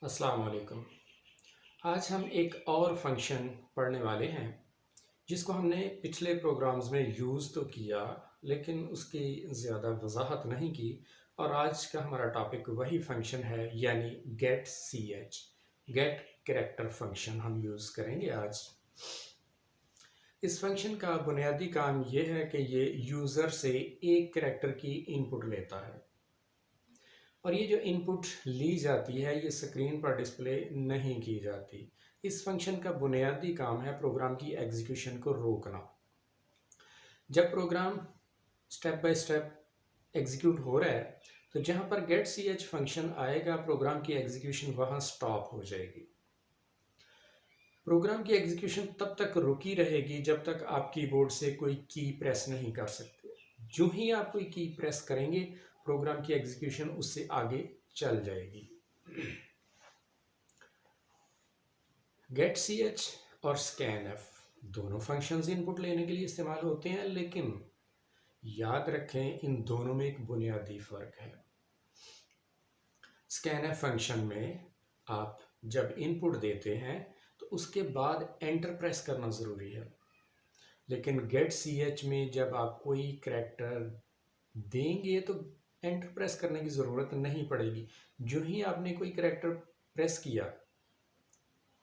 अस्सलाम वालेकुम। आज हम एक और फंक्शन पढ़ने वाले हैं जिसको हमने पिछले प्रोग्राम्स में यूज़ तो किया लेकिन उसकी ज़्यादा वजाहत नहीं की। और आज का हमारा टॉपिक वही फंक्शन है, यानी get c h, get character function हम यूज़ करेंगे आज। इस फंक्शन का बुनियादी काम यह है कि ये यूज़र से एक कैरेक्टर की इनपुट लेता है और ये जो इनपुट ली जाती है ये स्क्रीन पर डिस्प्ले नहीं की जाती। इस फंक्शन का बुनियादी काम है प्रोग्राम की एग्जीक्यूशन को रोकना। जब program step by step execute हो रहा है तो जहाँ पर गेट सी एच फंक्शन आएगा प्रोग्राम की एग्जीक्यूशन वहाँ स्टॉप हो जाएगी। प्रोग्राम की एग्जीक्यूशन तब तक रुकी रहेगी जब तक आप कीबोर्ड से कोई की प्रेस नहीं कर सकते। जो ही आप कोई की प्रेस करेंगे प्रोग्राम की एग्जीक्यूशन उससे आगे चल जाएगी। गेट सी एच और स्कैन एफ दोनों फंक्शंस इनपुट लेने के लिए इस्तेमाल होते हैं, लेकिन याद रखें इन दोनों में एक बुनियादी फ़र्क है। स्कैन एफ फंक्शन में आप जब इनपुट देते हैं तो उसके बाद एंटर प्रेस करना ज़रूरी है, लेकिन गेट सी एच में जब आप कोई करैक्टर देंगे तो एंटर प्रेस करने की ज़रूरत नहीं पड़ेगी। जो ही आपने कोई करैक्टर प्रेस किया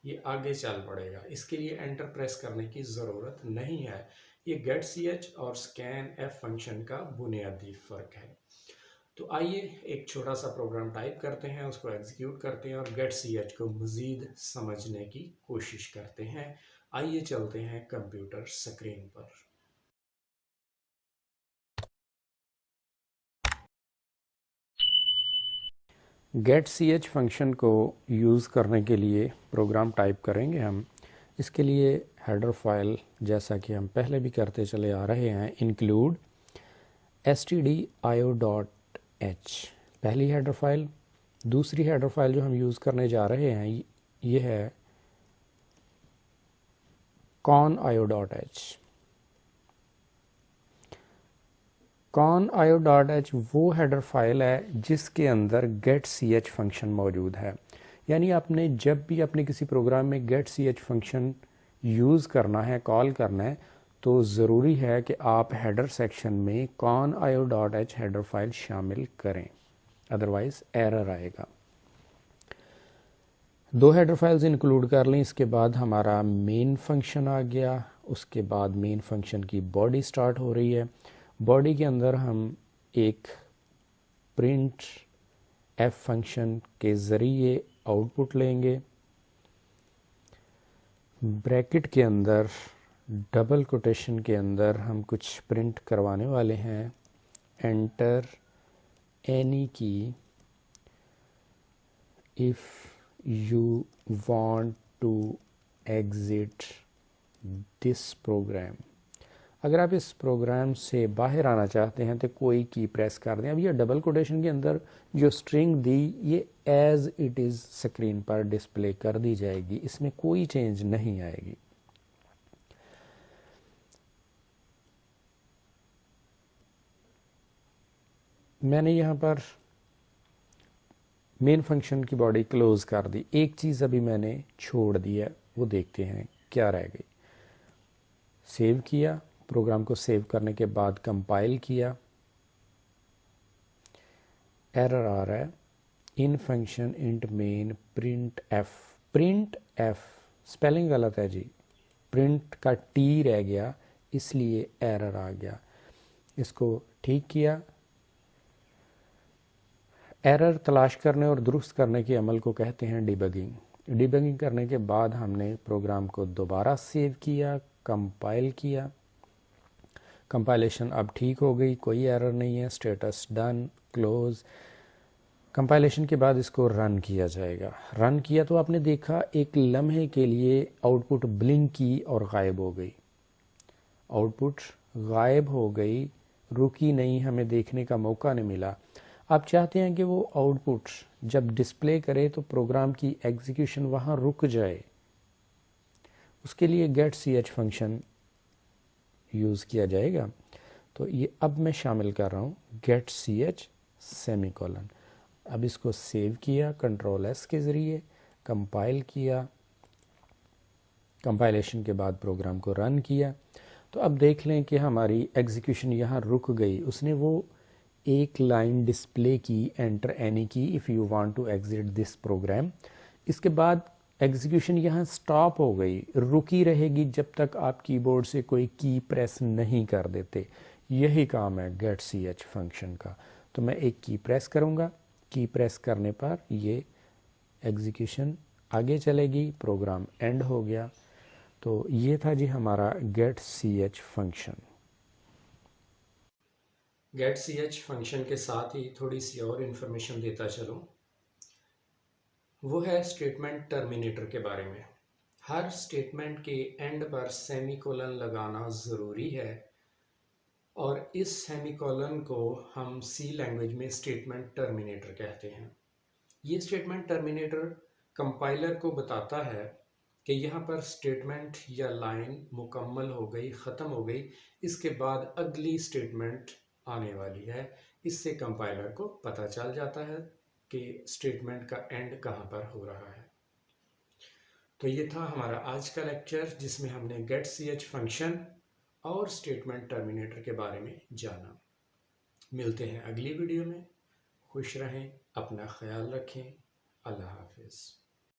ये आगे चल पड़ेगा, इसके लिए एंटर प्रेस करने की ज़रूरत नहीं है। ये गेट सी एच और स्कैन एफ फंक्शन का बुनियादी फ़र्क है। तो आइए एक छोटा सा प्रोग्राम टाइप करते हैं, उसको एग्जीक्यूट करते हैं और गेट सी एच को मज़ीद समझने की कोशिश करते हैं। आइए चलते हैं कंप्यूटर स्क्रीन पर। गेट सी एच फंक्शन को यूज़ करने के लिए प्रोग्राम टाइप करेंगे हम। इसके लिए हेडर फाइल, जैसा कि हम पहले भी करते चले आ रहे हैं, इंक्लूड stdio.h पहली हेडर फाइल। दूसरी हेडर फाइल जो हम यूज़ करने जा रहे हैं ये है conio.h। conio.h वो हेडर फाइल है जिसके अंदर गेट सी एच फंक्शन मौजूद है। यानी आपने जब भी अपने किसी प्रोग्राम में get c h function use करना है, कॉल करना है, तो ज़रूरी है कि आप हेडर सेक्शन में conio.h हेडर फाइल शामिल करें, अदरवाइज़ एरर आएगा। दो हेडर फाइल्स इंक्लूड कर लें। इसके बाद हमारा मेन फंक्शन आ गया। उसके बाद मेन फंक्शन की बॉडी स्टार्ट हो रही है। बॉडी के अंदर हम एक प्रिंट एफ फंक्शन के ज़रिए आउटपुट लेंगे। ब्रैकेट के अंदर, डबल कोटेशन के अंदर हम कुछ प्रिंट करवाने वाले हैं। Enter any key if you want to exit this program. अगर आप इस प्रोग्राम से बाहर आना चाहते हैं तो कोई की प्रेस कर दें। अब ये डबल कोटेशन के अंदर जो स्ट्रिंग दी ये एज इट इज़ स्क्रीन पर डिस्प्ले कर दी जाएगी, इसमें कोई चेंज नहीं आएगी। मैंने यहाँ पर मेन फंक्शन की बॉडी क्लोज कर दी। एक चीज़ अभी मैंने छोड़ दी है, वो देखते हैं क्या रह गई। सेव किया, प्रोग्राम को सेव करने के बाद कंपाइल किया। एरर आ रहा है, in function int main print f. Print f spelling गलत है जी, प्रिंट का टी रह गया इसलिए एरर आ गया। इसको ठीक किया। एरर तलाश करने और दुरुस्त करने के अमल को कहते हैं डिबगिंग। डिबगिंग करने के बाद हमने प्रोग्राम को दोबारा सेव किया, कंपाइल किया। कंपाइलेशन अब ठीक हो गई, कोई एरर नहीं है। Status done, close. कंपाइलेशन के बाद इसको रन किया जाएगा। रन किया तो आपने देखा एक लम्हे के लिए आउटपुट ब्लिंक की और गायब हो गई। आउटपुट गायब हो गई, रुकी नहीं, हमें देखने का मौका नहीं मिला। आप चाहते हैं कि वो आउटपुट जब डिस्प्ले करे तो प्रोग्राम की एग्जीक्यूशन वहाँ रुक जाए। उसके लिए get c h function use किया जाएगा। तो ये अब मैं शामिल कर रहा हूँ गेट सी एच सेमीकोलन। अब इसको सेव किया कंट्रोल एस के ज़रिए, कंपाइल किया, कंपाइलेशन के बाद प्रोग्राम को रन किया। तो अब देख लें कि हमारी एग्जीक्यूशन यहाँ रुक गई। उसने वो एक लाइन डिस्प्ले की, enter any key if you want to exit this program. इसके बाद एग्जीक्यूशन यहाँ स्टॉप हो गई, रुकी रहेगी जब तक आप कीबोर्ड से कोई की प्रेस नहीं कर देते। यही काम है गेट सी एच फंक्शन का। तो मैं एक की प्रेस करूँगा, की प्रेस करने पर ये एग्जीक्यूशन आगे चलेगी, प्रोग्राम एंड हो गया। तो ये था जी हमारा get c h function. Get c h function के साथ ही थोड़ी सी और इन्फॉर्मेशन देता चलूँ, वो है स्टेटमेंट टर्मिनेटर के बारे में। हर स्टेटमेंट के एंड पर सेमीकोलन लगाना ज़रूरी है और इस सेमीकोलन को हम सी लैंग्वेज में स्टेटमेंट टर्मिनेटर कहते हैं। ये स्टेटमेंट टर्मिनेटर कंपाइलर को बताता है कि यहाँ पर स्टेटमेंट या लाइन मुकम्मल हो गई, ख़त्म हो गई, इसके बाद अगली स्टेटमेंट आने वाली है। इससे कंपाइलर को पता चल जाता है कि स्टेटमेंट का एंड कहाँ पर हो रहा है। तो ये था हमारा आज का लेक्चर जिसमें हमने गेट सी एच फंक्शन और स्टेटमेंट टर्मिनेटर के बारे में जाना। मिलते हैं अगली वीडियो में। खुश रहें, अपना ख्याल रखें। अल्लाह हाफिज़।